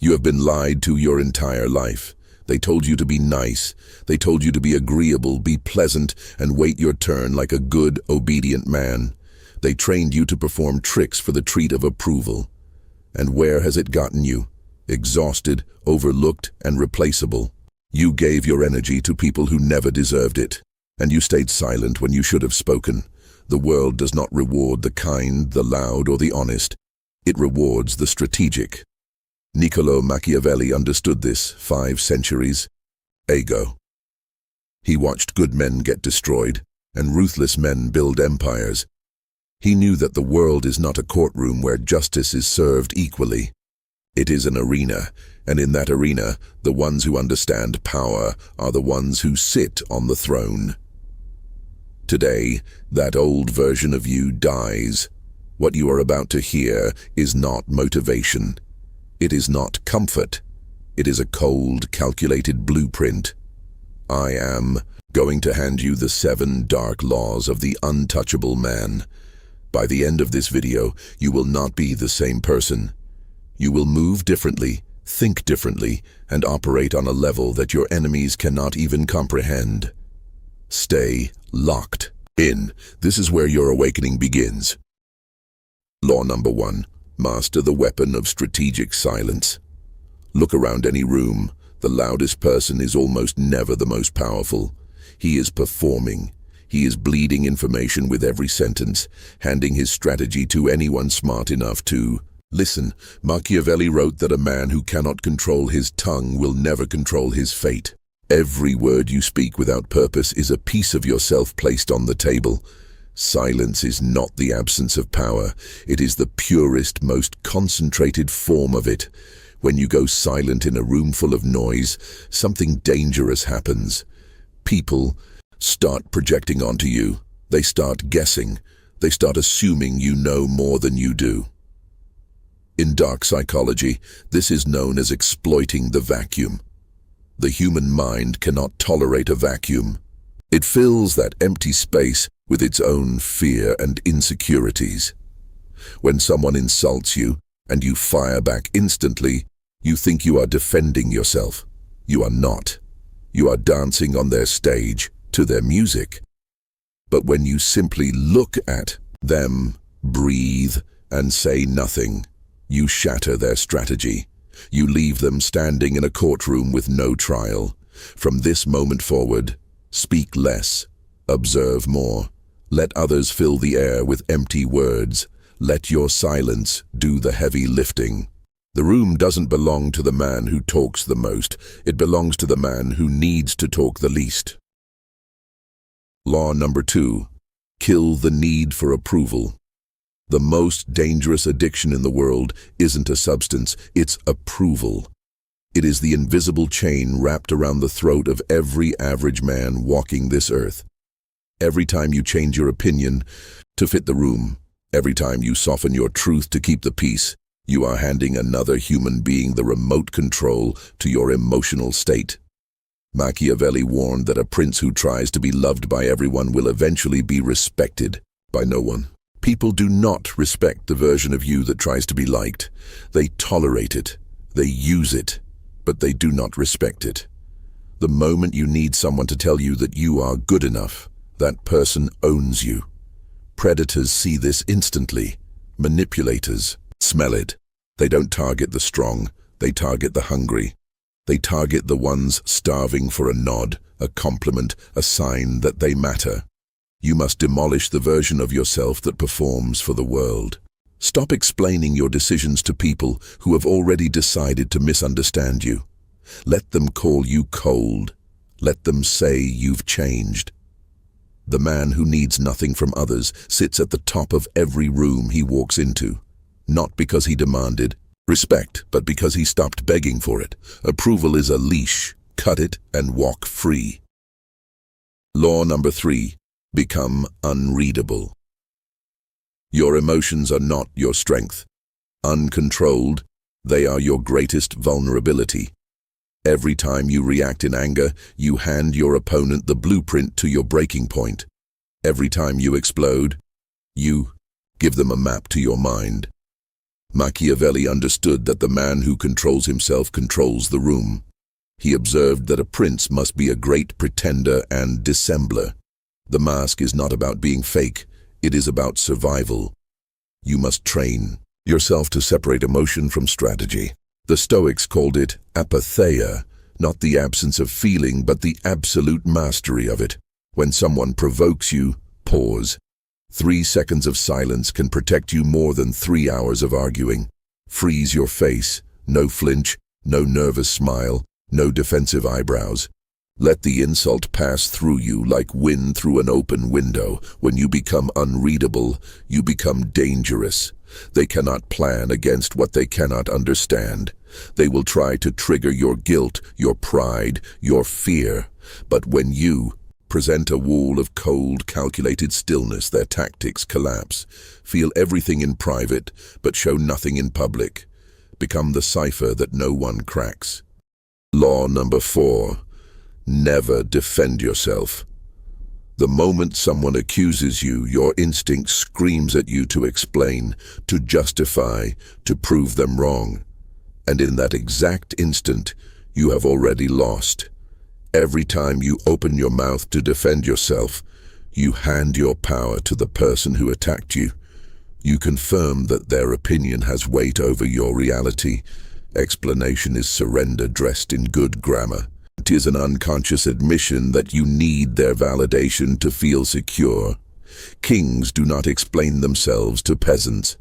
You have been lied to your entire life. They told you to be nice. They told you to be agreeable, be pleasant, and wait your turn like a good, obedient man. They trained you to perform tricks for the treat of approval. And where has it gotten you? Exhausted, overlooked, and replaceable. You gave your energy to people who never deserved it. And you stayed silent when you should have spoken. The world does not reward the kind, the loud, or the honest. It rewards the strategic. Niccolò Machiavelli understood this 5 centuries ago. He watched good men get destroyed and ruthless men build empires. He knew that the world is not a courtroom where justice is served equally. It is an arena, and in that arena, the ones who understand power are the ones who sit on the throne. Today, that old version of you dies. What you are about to hear is not motivation. It is not comfort. It is a cold, calculated blueprint. I am going to hand you the 7 dark laws of the untouchable man. By the end of this video, you will not be the same person. You will move differently, think differently, and operate on a level that your enemies cannot even comprehend. Stay locked in. This is where your awakening begins. Law number 1. Master the weapon of strategic silence. Look around any room. The loudest person is almost never the most powerful. He is performing. He is bleeding information with every sentence, handing his strategy to anyone smart enough to listen. Machiavelli wrote that a man who cannot control his tongue will never control his fate. Every word you speak without purpose is a piece of yourself placed on the table. Silence is not the absence of power. It is the purest, most concentrated form of it. When you go silent in a room full of noise, something dangerous happens. People start projecting onto you. They start guessing. They start assuming you know more than you do. In dark psychology, this is known as exploiting the vacuum. The human mind cannot tolerate a vacuum. It fills that empty space with its own fear and insecurities. When someone insults you and you fire back instantly, you think you are defending yourself. You are not. You are dancing on their stage to their music. But when you simply look at them, breathe, and say nothing, you shatter their strategy. You leave them standing in a courtroom with no trial. From this moment forward, speak less, observe more. Let others fill the air with empty words. Let your silence do the heavy lifting. The room doesn't belong to the man who talks the most. It belongs to the man who needs to talk the least. Law number 2. Kill the need for approval. The most dangerous addiction in the world isn't a substance, it's approval. It is the invisible chain wrapped around the throat of every average man walking this earth. Every time you change your opinion to fit the room, every time you soften your truth to keep the peace, you are handing another human being the remote control to your emotional state. Machiavelli warned that a prince who tries to be loved by everyone will eventually be respected by no one. People do not respect the version of you that tries to be liked. They tolerate it, they use it, but they do not respect it. The moment you need someone to tell you that you are good enough, that person owns you. Predators see this instantly. Manipulators smell it. They don't target the strong, they target the hungry. They target the ones starving for a nod, a compliment, a sign that they matter. You must demolish the version of yourself that performs for the world. Stop explaining your decisions to people who have already decided to misunderstand you. Let them call you cold. Let them say you've changed. The man who needs nothing from others sits at the top of every room he walks into, not because he demanded respect, but because he stopped begging for it. Approval is a leash. Cut it and walk free. Law number 3. Become unreadable. Your emotions are not your strength. Uncontrolled, they are your greatest vulnerability. Every time you react in anger, you hand your opponent the blueprint to your breaking point. Every time you explode, you give them a map to your mind. Machiavelli understood that the man who controls himself controls the room. He observed that a prince must be a great pretender and dissembler. The mask is not about being fake, it is about survival. You must train yourself to separate emotion from strategy. The Stoics called it Apatheia, not the absence of feeling, but the absolute mastery of it. When someone provokes you, pause. 3 seconds of silence can protect you more than 3 hours of arguing. Freeze your face, no flinch, no nervous smile, no defensive eyebrows. Let the insult pass through you like wind through an open window. When you become unreadable, you become dangerous. They cannot plan against what they cannot understand. They will try to trigger your guilt, your pride, your fear. But when you present a wall of cold, calculated stillness, their tactics collapse. Feel everything in private, but show nothing in public. Become the cipher that no one cracks. Law number 4. Never defend yourself. The moment someone accuses you, your instinct screams at you to explain, to justify, to prove them wrong. And in that exact instant, you have already lost. Every time you open your mouth to defend yourself, you hand your power to the person who attacked you. You confirm that their opinion has weight over your reality. Explanation is surrender dressed in good grammar. It is an unconscious admission that you need their validation to feel secure. Kings do not explain themselves to peasants.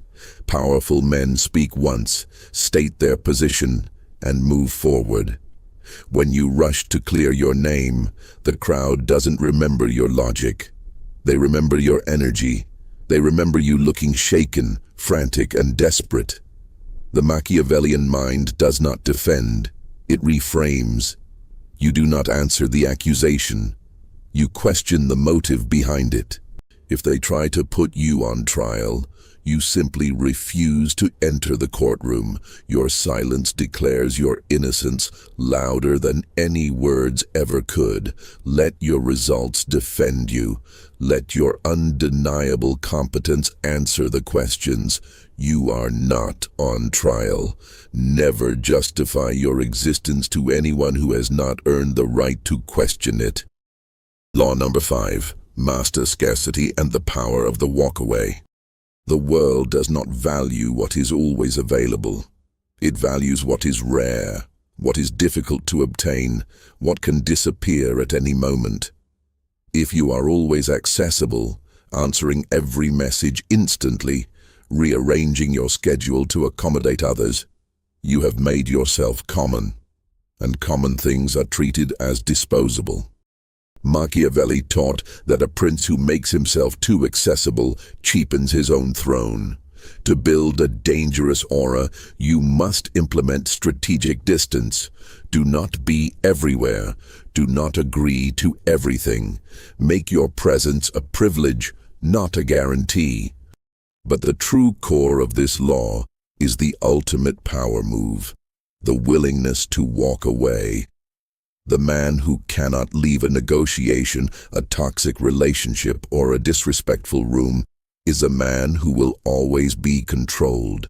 Powerful men speak once, state their position, and move forward. When you rush to clear your name, the crowd doesn't remember your logic. They remember your energy. They remember you looking shaken, frantic, and desperate. The Machiavellian mind does not defend. It reframes. You do not answer the accusation. You question the motive behind it. If they try to put you on trial, you simply refuse to enter the courtroom. Your silence declares your innocence louder than any words ever could. Let your results defend you. Let your undeniable competence answer the questions. You are not on trial. Never justify your existence to anyone who has not earned the right to question it. Law number 5. Master scarcity and the power of the walk away. The world does not value what is always available. It values what is rare, what is difficult to obtain, what can disappear at any moment. If you are always accessible, answering every message instantly, rearranging your schedule to accommodate others, you have made yourself common, and common things are treated as disposable. Machiavelli taught that a prince who makes himself too accessible cheapens his own throne. To build a dangerous aura, you must implement strategic distance. Do not be everywhere. Do not agree to everything. Make your presence a privilege, not a guarantee. But the true core of this law is the ultimate power move, the willingness to walk away. The man who cannot leave a negotiation, a toxic relationship, or a disrespectful room is a man who will always be controlled.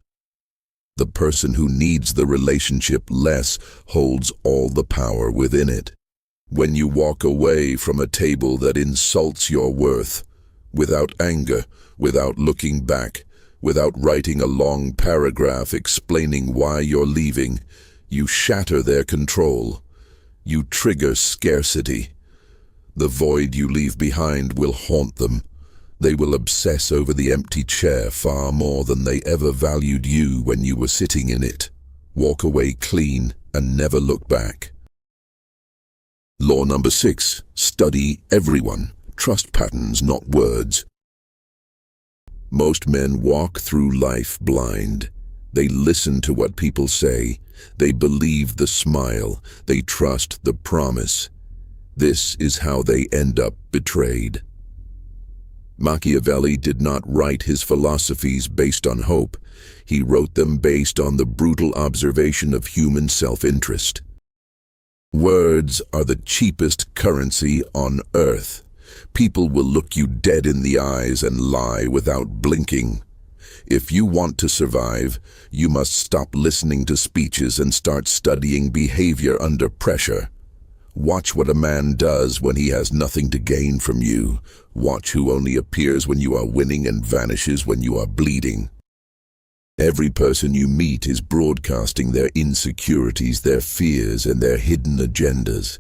The person who needs the relationship less holds all the power within it. When you walk away from a table that insults your worth, without anger, without looking back, without writing a long paragraph explaining why you're leaving, you shatter their control. You trigger scarcity. The void you leave behind will haunt them. They will obsess over the empty chair far more than they ever valued you when you were sitting in it. Walk away clean and never look back. Law number 6. Study everyone. Trust patterns, not words. Most men walk through life blind. They listen to what people say. They believe the smile. They trust the promise. This is how they end up betrayed. Machiavelli did not write his philosophies based on hope. He wrote them based on the brutal observation of human self-interest. Words are the cheapest currency on earth. People will look you dead in the eyes and lie without blinking. If you want to survive, you must stop listening to speeches and start studying behavior under pressure. Watch what a man does when he has nothing to gain from you. Watch who only appears when you are winning and vanishes when you are bleeding. Every person you meet is broadcasting their insecurities, their fears, and their hidden agendas.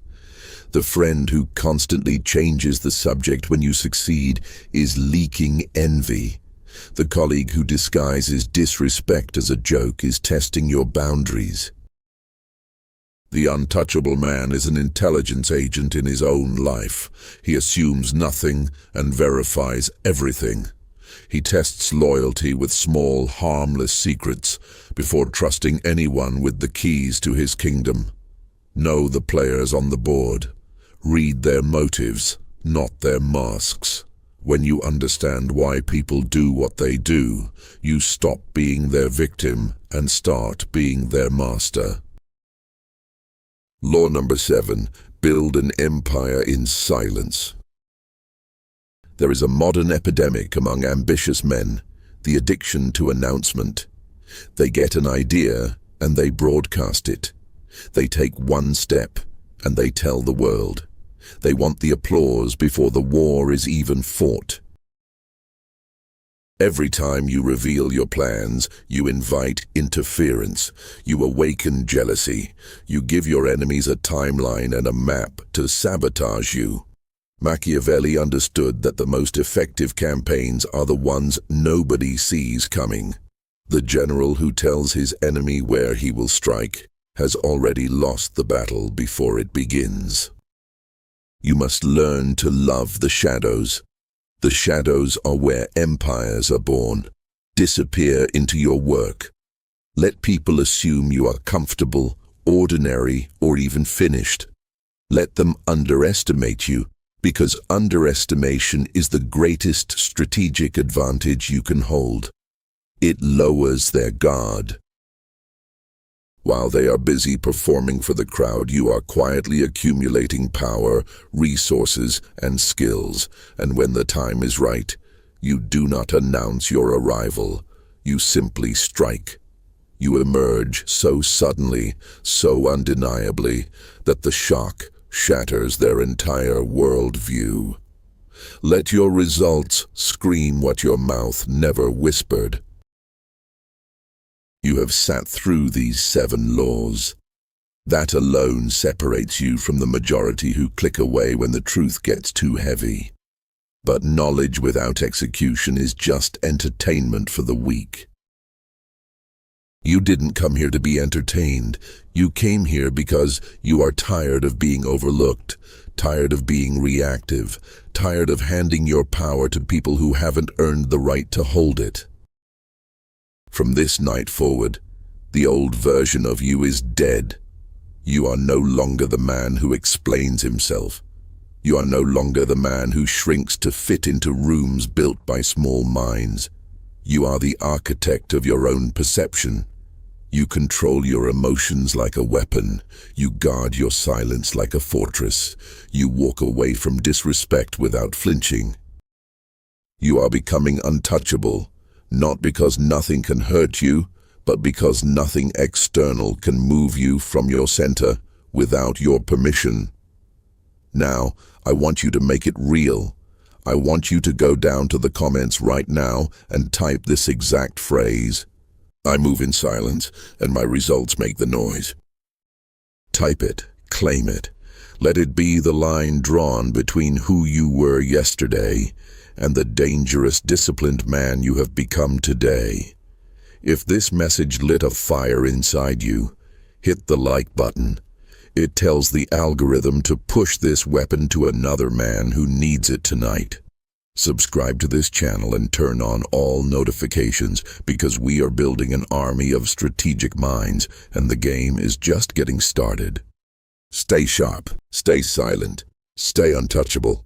The friend who constantly changes the subject when you succeed is leaking envy. The colleague who disguises disrespect as a joke is testing your boundaries. The untouchable man is an intelligence agent in his own life. He assumes nothing and verifies everything. He tests loyalty with small, harmless secrets before trusting anyone with the keys to his kingdom. Know the players on the board. Read their motives, not their masks. When you understand why people do what they do, you stop being their victim and start being their master. Law number 7. Build an empire in silence. There is a modern epidemic among ambitious men, the addiction to announcement. They get an idea and they broadcast it. They take one step and they tell the world. They want the applause before the war is even fought. Every time you reveal your plans, you invite interference. You awaken jealousy. You give your enemies a timeline and a map to sabotage you. Machiavelli understood that the most effective campaigns are the ones nobody sees coming. The general who tells his enemy where he will strike has already lost the battle before it begins. You must learn to love the shadows. The shadows are where empires are born. Disappear into your work. Let people assume you are comfortable, ordinary, or even finished. Let them underestimate you, because underestimation is the greatest strategic advantage you can hold. It lowers their guard. While they are busy performing for the crowd, you are quietly accumulating power, resources, and skills. And when the time is right, you do not announce your arrival. You simply strike. You emerge so suddenly, so undeniably, that the shock shatters their entire worldview. Let your results scream what your mouth never whispered. You have sat through these 7 laws. That alone separates you from the majority who click away when the truth gets too heavy. But knowledge without execution is just entertainment for the weak. You didn't come here to be entertained. You came here because you are tired of being overlooked, tired of being reactive, tired of handing your power to people who haven't earned the right to hold it. From this night forward, the old version of you is dead. You are no longer the man who explains himself. You are no longer the man who shrinks to fit into rooms built by small minds. You are the architect of your own perception. You control your emotions like a weapon. You guard your silence like a fortress. You walk away from disrespect without flinching. You are becoming untouchable. Not because nothing can hurt you, but because nothing external can move you from your center without your permission. Now, I want you to make it real. I want you to go down to the comments right now and type this exact phrase. I move in silence, and my results make the noise. Type it, claim it. Let it be the line drawn between who you were yesterday and the dangerous, disciplined man you have become today. If this message lit a fire inside you, hit the like button. It tells the algorithm to push this weapon to another man who needs it tonight. Subscribe to this channel and turn on all notifications, because we are building an army of strategic minds, and the game is just getting started. Stay sharp, stay silent, stay untouchable.